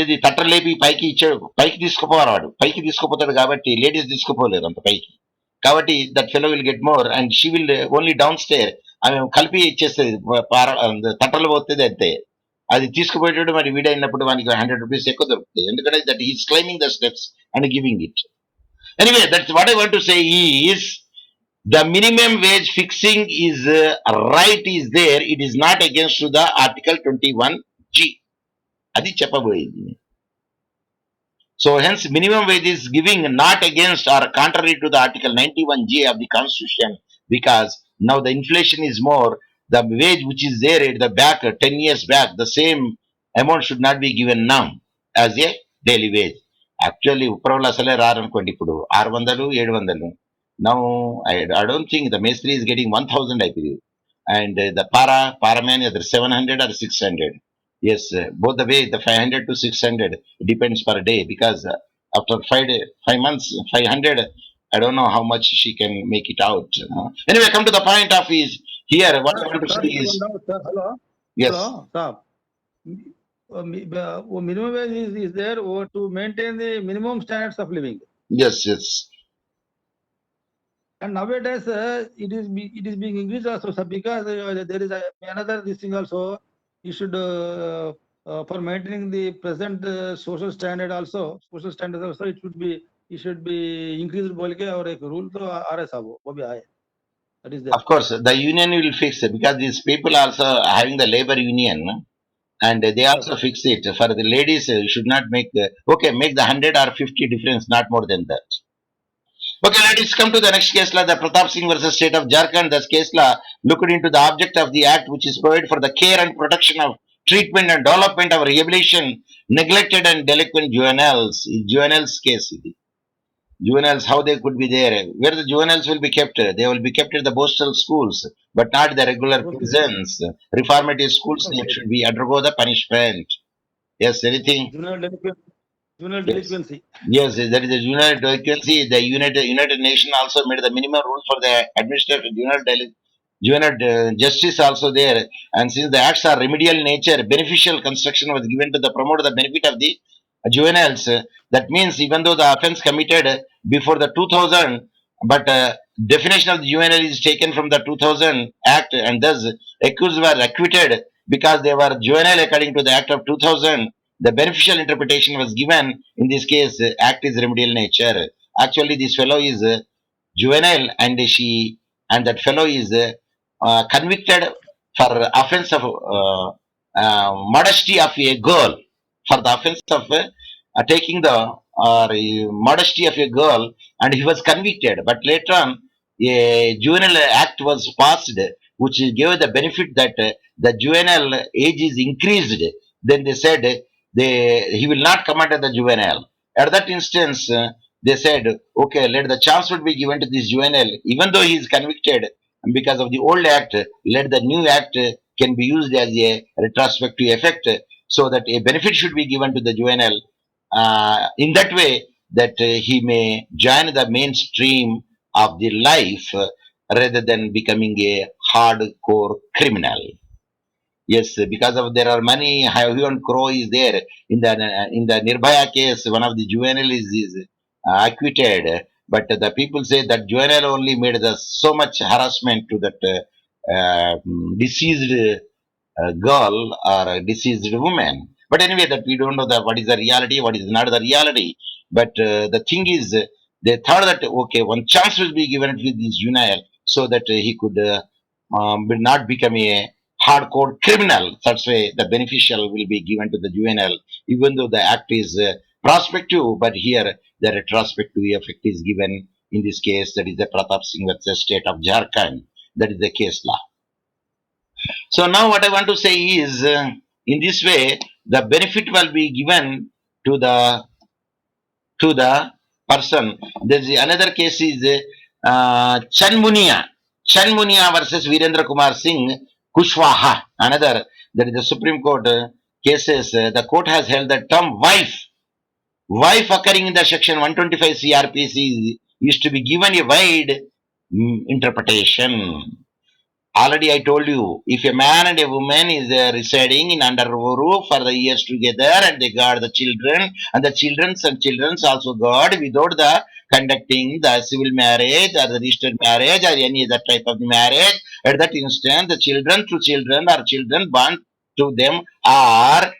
ఏది తట్టలు లేపి పైకి ఇచ్చాడు, పైకి తీసుకుపోవాలి వాడు, పైకి తీసుకుపోతాడు కాబట్టి లేడీస్ తీసుకుపోలేరు అంత పైకి. కాబట్టి that fellow will get more and she will only down stair. ఆమె కలిపి ఇచ్చేస్తుంది, తట్టలు పోతుంది అంతే. అది తీసుకుపోయేటప్పుడు మరి వీడైనప్పుడు మనకి 100 రూపీస్ ఎక్కువ దొరుకుతాయి, ఎందుకంటే that is claiming the steps and giving it. Anyway, that's what I want to say is the minimum wage fixing is right is there, it is not against to the article 21G. Adi chepaboyindi. So hence minimum wage is giving not against or contrary to the article 91G of the constitution, because now the inflation is more, the wage which is there at the back 10 years back, the same amount should not be given now as a daily wage. Actually upravalla asale raaranukondi ippudu 600 700. Now I don't think the Mestri is getting 1000, I believe, and the paraman either 700 or 600. Yes, both the way, the 500 to 600 depends per day, because after 5 months 500, I don't know how much she can make it out. Anyway, come to the point of is here. What I want to say is, hello. Yes. Hello, stop. Minimum wage is there to maintain the minimum standards of living. Yes. And nowadays it is being increased also, sir, because there is another this thing also. You should for maintaining the present social standards also, it should be increased bolke aur ek rule to aa raha sab wo bhi aaye. That is there. Of course the union will fix it, because these people also having the labor union, and they also fix it. For the ladies, you should not make make the 100 or 50 difference, not more than that. Okay, let us come to the next case law, the Pratap Singh versus State of Jharkhand. This case law looked into the object of the act, which is provide for the care and protection of treatment and development of rehabilitation neglected and delinquent juveniles. Juveniles case, juveniles, how they could be there, where the juveniles will be kept. They will be kept at the postal schools, but not the regular prisons. Reformative schools, they should be undergo the punishment. Yes, anything? Juvenile delinquency. Yes, that is a juvenile delinquency. The United Nations also made the minimum rule for the administration juvenile justice also there. And since the acts are remedial nature, beneficial construction was given to the promote the benefit of the juveniles. That means even though the offense committed before the 2000, but definition of the juvenile is taken from the 2000 Act, and thus accused were acquitted because they were juvenile according to the Act of 2000. The beneficial interpretation was given in this case. Act is remedial nature. Actually, this fellow is juvenile, and that fellow is convicted for offense of modesty of a girl, for the offense of taking the modesty of a girl, and he was convicted. But later on, a juvenile act was passed, which gave the benefit that the juvenile age is increased. Then they said he will not come under the juvenile. At that instance, they said, okay, let the chance would be given to this juvenile, even though he is convicted because of the old act, let the new act can be used as a retrospective effect, so that a benefit should be given to the juvenile in that way that he may join the mainstream of the life rather than becoming a hardcore criminal. Yes, because of there are many Hyun Crow is there in the Nirbhaya case. One of the juvenile is acquitted, but the people say that juvenile only made so much harassment to that deceased girl or a deceased woman. But anyway, that we don't know that what is the reality, what is not the reality. But the thing is, they thought that okay, one chance will be given to this juvenile so that he could will not become a hardcore criminal. That's why the beneficial will be given to the juvenile, even though the act is prospective. But here, the retrospective effect is given in this case. That is the Pratap Singh versus State of Jharkhand. That is the case law. So now what I want to say is, in this way, the benefit will be given to the person. There is another case is Chanmunia. Chanmunia versus Virendra Kumar Singh Kushwaha. Another, that is the Supreme Court cases. The court has held the term wife occurring in the section 125 CRPC is to be given a wide interpretation. Already I told you, if a man and a woman is residing in under a roof for the years together and they guard the children and the children's also guard without the conducting the civil marriage or the registered marriage or any other type of marriage, at that instant the children to children or children born to them are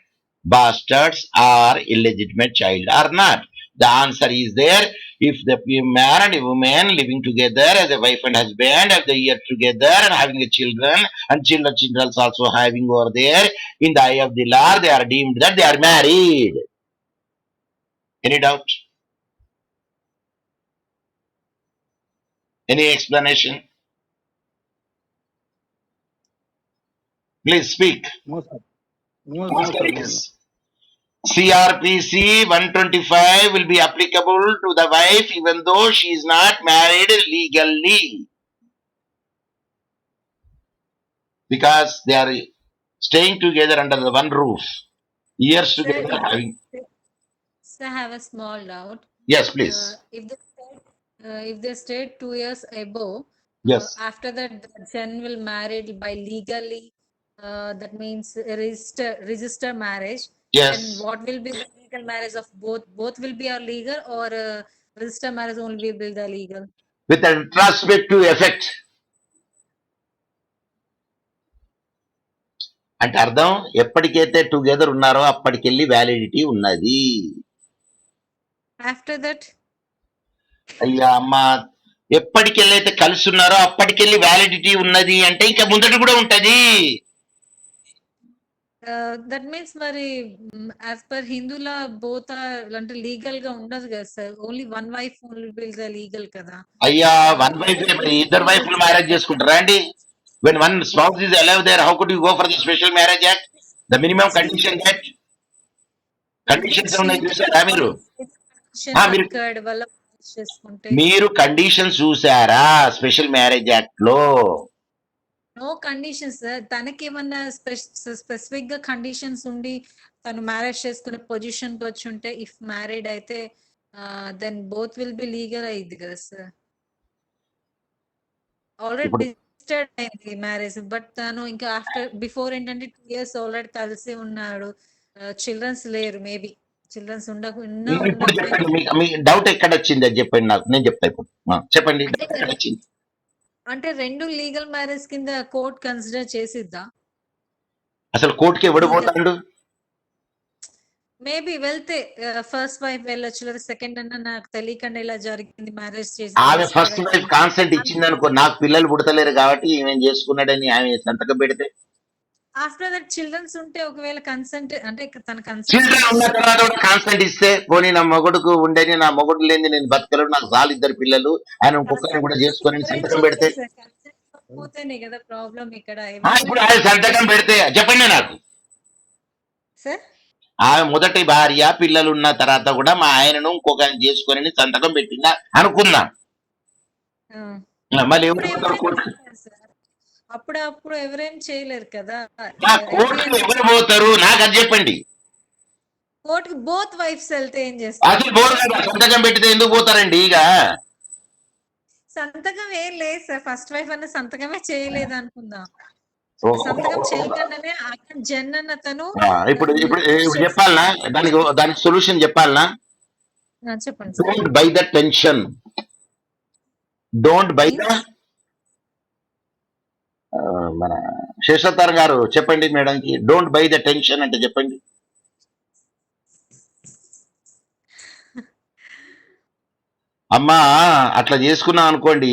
bastards or illegitimate child or not. The answer is there. If the man and a woman living together as a wife and husband have the year together and having a children and children also having over there, in the eye of the law they are deemed that they are married. Any doubt? Any explanation? Please speak. No, sir. No, sir. No. Yes. CRPC 125 will be applicable to the wife even though she is not married legally, because they are staying together under the one roof, years Sir, together having. I have a small doubt. Yes, please. If they stayed 2 years above, Yes, after that the gen will married by legally, that means a register marriage. Then yes. what will be the legal marriage of both? Both will be a legal, or register marriage only will be the legal? With a retrospective effect. అంటే అర్థం, ఎప్పటికైతే together ఉన్నారో అప్పటికెళ్ళి validity ఉన్నది. After that, అయ్యా అమ్మ, ఎప్పటికెళ్ళైతే కలిసి ఉన్నారో అప్పటికెళ్ళి validity ఉన్నది అంటే ఇంకా ముందట కూడా ఉంటది. that means మరి as per Hindu law both are అంటే లీగల్ గా ఉండదు కదా sir, only one wife only will legal కదా. అయ్యా, వన్ వైఫ్ మరి ఇద్దరు వైఫ్లు మ్యారేజ్ చేసుకుంటారా అండి? When one spouse is alive there, how could you go for the special marriage act? The minimum condition that conditions ఉన్నాయి చూసారా మీరు? మీరు కండిషన్స్ చూసారా స్పెషల్ మ్యారేజ్ యాక్ట్ లో? No conditions. తనకి ఏమన్నా స్పెసిఫిక్ గా కండిషన్స్ ఉండి తను మ్యారేజ్ చేసుకునే పొజిషన్ కి వచ్చి ఉంటే, ఇఫ్ మ్యారీడ్ అయితే then both will be legal అయింది కదా సార్. ఆల్రెడీ రిజిస్టర్డ్ అయింది మ్యారేజ్, బట్ తను ఇంకా ఆఫ్టర్ బిఫోర్ ఏంటంటే 2 years ఆల్రెడీ కలిసి ఉన్నాడు, చిల్డ్రన్స్ లేరు, మేబీ చిల్డ్రన్స్ ఇప్పుడు చెప్పండి, మీ డౌట్ ఎక్కడ వచ్చింది అది చెప్పండి నాకు, నేను చెప్తా ఇప్పుడు. చెప్పండి, ఎక్కడ వచ్చింది? అంటే రెండు లీగల్ మ్యారేజ్ కింద కోర్ట్ కన్సిడర్ చేసిద్దా? అసలు కోర్టుకి ఎవడు పోతాడు? మేబీ వెళ్తే ఫస్ట్ వైఫ్ వెళ్ళొచ్చు, లేదా సెకండ్ అన్న నాకు తెలియకుండా ఇలా జరిగింది మ్యారేజ్ చేసి, ఆమె ఫస్ట్ వైఫ్ కాన్సెంట్ ఇచ్చింది అనుకో, నాకు పిల్లలు పుడతలేరు కాబట్టి ఈమె చేసుకున్నాడని ఆమె సంతకం పెడితే, ఆఫ్టర్ దట్ చిల్డ్రన్స్ ఉంటే ఒకవేళ కన్సెంట్ అంటే తన చిల్డ్రన్ ఉన్న తర్వాత కూడా కాన్సెంట్ ఇస్తే, పోనీ నా మొగుడుకు ఉండని, నా మొగుడు లేని నేను బతకలేడు, నాకు చాలు ఇద్దరు పిల్లలు, ఆయన ఇంకొకరిని కూడా చేసుకొని సంతకం పెడితే, పోతేనే కదా ప్రాబ్లం ఇక్కడ. ఇప్పుడు ఆయన సంతకం పెడితే చెప్పండి నాకు, సార్ ఆమె మొదటి భార్య పిల్లలు ఉన్న తర్వాత కూడా మా ఆయనను ఇంకొకరిని చేసుకొని సంతకం పెట్టిందా అనుకుందాం, మళ్ళీ అప్పుడు ఎవరేం చేయలేరు కదా. కోర్టుకు ఎవరు పోతారు నాకు అది చెప్పండి. కోర్టుకి బోత్ వైఫ్స్ వెళ్తే ఏం చేస్తారు? అసలు బోర్ కదా, సంతకం పెట్టితే ఎందుకు పోతారండి? ఇక సంతకం ఏం లేదు సార్. ఫస్ట్ వైఫ్ అన్న సంతకమే చేయలేదు అనుకుందాం. ఒక- సంతకం ఒక- చేయకుండానే అక్కడ జన్ అన్న అతను ఇప్పుడు ఇప్పుడు ఇప్పుడు చెప్పాలనా, దానికి సొల్యూషన్ చెప్పాలనా? చెప్పండి sir. Don't by the tension, don't by the means మన శేషావతార్ గారు చెప్పండి మేడంకి, డోంట్ బై ద టెన్షన్ అంటే చెప్పండి. అమ్మా అట్లా చేసుకున్నాం అనుకోండి,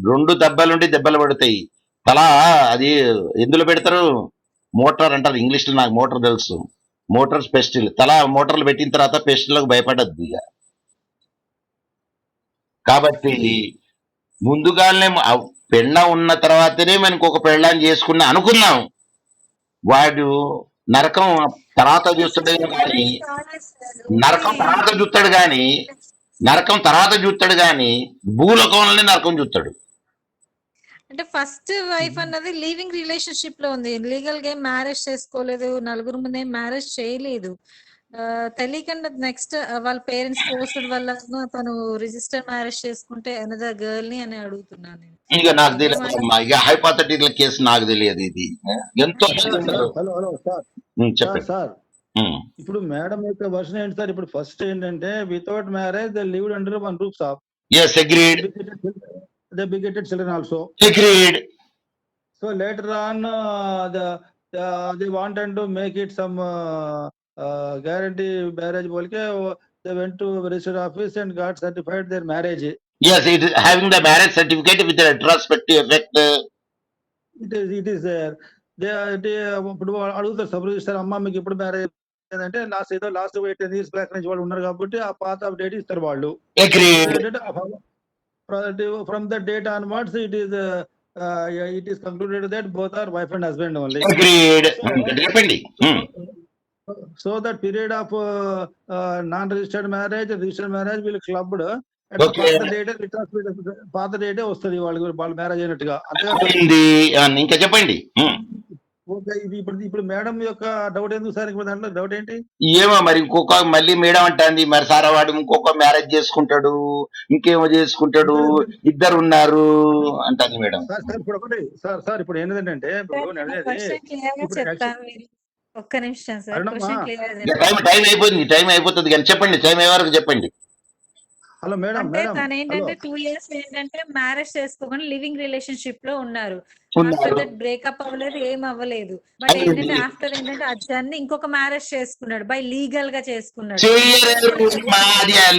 2 దెబ్బలుండి దెబ్బలు పడతాయి. తలా అది ఎందులో పెడతారు? మోటార్ అంటారు ఇంగ్లీష్ లో, నాకు మోటార్ తెలుసు. మోటార్ పెస్టిల్, తలా మోటార్లు పెట్టిన తర్వాత పెస్టిల్లకు భయపడద్దు ఇక. కాబట్టి ముందుగానే పెళ్ళ ఉన్న తర్వాతనే మనకు ఒక పెళ్ళాన్ని చేసుకున్నా అనుకున్నాం, వాడు నరకం తర్వాత చూస్తాడే కానీ, నరకం తర్వాత చూస్తాడు కానీ, నరకం తర్వాత చూస్తాడు కానీ భూలోకంలోనే నరకం చూస్తాడు. అంటే ఫస్ట్ వైఫ్ అన్నది లివింగ్ రిలేషన్షిప్ లో ఉంది. లీగల్ గా మ్యారేజ్ చేసుకోలేదు, నలుగురు ముందే మ్యారేజ్ చేయలేదు. తెలియకుండా నెక్స్ట్ వాళ్ళ పేరెంట్స్ ఫోర్స్డ్ వల్ల తను రిజిస్టర్ మ్యారేజ్ చేసుకుంటే అనదర్ గర్ల్ ని అని అడుగుతున్నాను నేను. ఇక నాకు తెలియదు అమ్మా, ఇక హైపోథెటికల్ కేసు నాకు తెలియదు. ఇది ఎంతో హలో సార్ చెప్పండి. సార్ ఇప్పుడు మేడం యొక్క వర్షన్ ఏంటి సార్? ఇప్పుడు ఫస్ట్ ఏంటంటే without marriage they lived under one roof top. Yes, agreed. They begetted children also. Agreed. So later on, they wanted to make it some guarantee marriage. बोल के they went to registry office and got certified their marriage. Yes, it is having the marriage certificate with a retrospective effect. It is there. ఇప్పుడు అడుగుతారు sub register, అమ్మ మీకు ఎప్పుడు marriage అంటే last 10 years back నుంచి వాళ్ళు ఉన్నారు కాబట్టి ఆ పాత డేట్ ఇస్తారు వాళ్ళు. From the date onwards, it is concluded that both are wife and husband only. Agreed. So that period of non-registered marriage, registered marriage will clubbed. పాత డేటే వస్తుంది వాళ్ళ మ్యారేజ్ అయినట్టుగా. ఇంకా చెప్పండి. ఇప్పుడు మేడం యొక్క డౌట్ ఎందుకు సార్? ఇప్పుడు దాంట్లో డౌట్ ఏంటి? ఏమో మరి ఇంకొక మళ్ళీ మేడం అంటుంది మరి సార్ వాడు ఇంకొక మ్యారేజ్ చేసుకుంటాడు, ఇంకేమో చేసుకుంటాడు, ఇద్దరు ఉన్నారు అంటుంది మేడం. సార్ ఇప్పుడు ఒకటి సార్ ఇప్పుడు ఏంటంటే ఒక్క నిమిషం సార్, టైం అయిపోతుంది కానీ చెప్పండి, టైం అయ్యే వరకు చెప్పండి. Hello madam. అంటే తను ఏంటంటే 2 years ఏంటంటే మ్యారేజ్ చేసుకోకుండా లివింగ్ రిలేషన్షిప్ లో ఉన్నారు. ఆఫ్టర్ దట్ బ్రేకప్ అవ్వలేదు, ఏం అవ్వలేదు. బట్ ఏంటంటే ఆఫ్టర్ ఏంటంటే అజ్జాన్ని ఇంకొక మ్యారేజ్ చేసుకున్నాడు, బై లీగల్ గా చేసుకున్నాడు.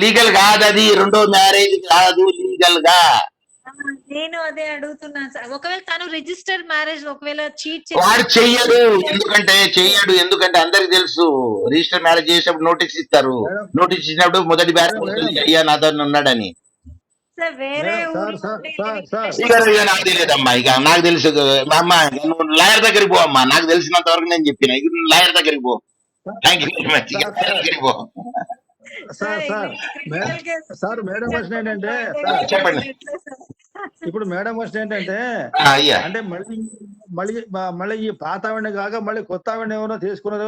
లీగల్ కాదు అది, రెండో మ్యారేజ్ కాదు, లీగల్ గా. నేను అదే అడుగుతున్నాను సార్. ఒకవేళ తను రిజిస్టర్ మ్యారేజ్ ఒకవేళ చీట్ వాడు చెయ్యడు, ఎందుకంటే అందరికి తెలుసు రిజిస్టర్ మ్యారేజ్ చేసేటప్పుడు నోటీస్ ఇస్తారు. నోటీస్ ఇచ్చినప్పుడు మొదటి మ్యారేజ్ అయ్యా నాతో ఉన్నాడని. నాకు తెలియదమ్మా, ఇక నాకు తెలుసు అమ్మ, నువ్వు లాయర్ దగ్గరికి పో అమ్మా, నాకు తెలిసినంత వరకు నేను చెప్పిన. లాయర్ దగ్గరికి పో. Thank you very much. Lawyer దగ్గరికి పో. సార్ మేడం క్వశ్చన్ ఏంటంటే, చెప్పండి. ఇప్పుడు మేడం క్వశ్చన్ ఏంటంటే, అంటే మళ్ళీ ఈ పాత ఆవిడ కాక మళ్ళీ కొత్త ఆవిడ ఎవరో తీసుకున్నారు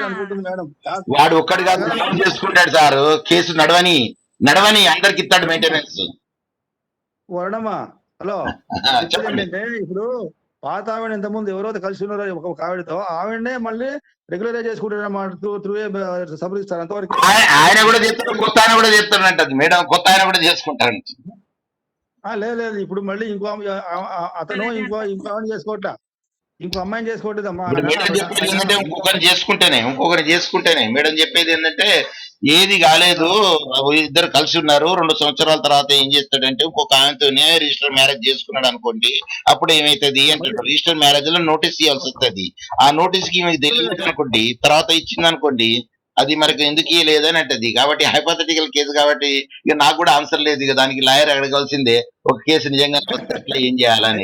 అనుకుంటుంది మేడం. వాడు ఒక్కడి కాదు చేసుకుంటాడు సార్, కేసు నడవని అందరికి ఇస్తాడు మెయింటెనెన్స్. వర్ణమా హలో, ఏంటంటే ఇప్పుడు పాత ఆవిడ ఇంతకుముందు ఎవరో కలిసి ఉన్నారో ఒక ఆవిడతో, ఆవిడనే మళ్ళీ రెగ్యులరైజ్ చేసుకుంటారు అన్నమాట త్రూ సబ్ రిజిస్టర్. అంతవరకు ఆయన కూడా చేస్తాడు, కొత్త ఆయన కూడా చేస్తాడంట మేడం, కొత్త ఆయన కూడా చేసుకుంటారంట. లేదు, ఇప్పుడు మళ్ళీ అతను ఇంకో ఆవిడ చేసుకోవట్లా, ఇంకో అమ్మాయిని చేసుకోవట్లేదమ్మా. ఇంకొకరిని చేసుకుంటేనే మేడం చెప్పేది ఏంటంటే, ఏది కాలేదు, ఇద్దరు కలిసి ఉన్నారు, 2 సంవత్సరాల తర్వాత ఏం చేస్తాడంటే ఇంకొక ఆమెతోనే రిజిస్టర్ మ్యారేజ్ చేసుకున్నాడు అనుకోండి, అప్పుడు ఏమైతుంది అంటే రిజిస్టర్ మ్యారేజ్ లో నోటీస్ ఇవ్వాల్సి వస్తుంది. ఆ నోటీస్ కి ఈమెకి తెలియదు అనుకోండి, తర్వాత ఇచ్చింది అనుకోండి, అది మనకు ఎందుకు ఇవ్వలేదని అంటది. కాబట్టి హైపోథెటికల్ కేసు కాబట్టి ఇక నాకు కూడా ఆన్సర్ లేదు, ఇక దానికి లాయర్ అడగాల్సిందే, ఒక కేసు నిజంగా ఏం చేయాలని.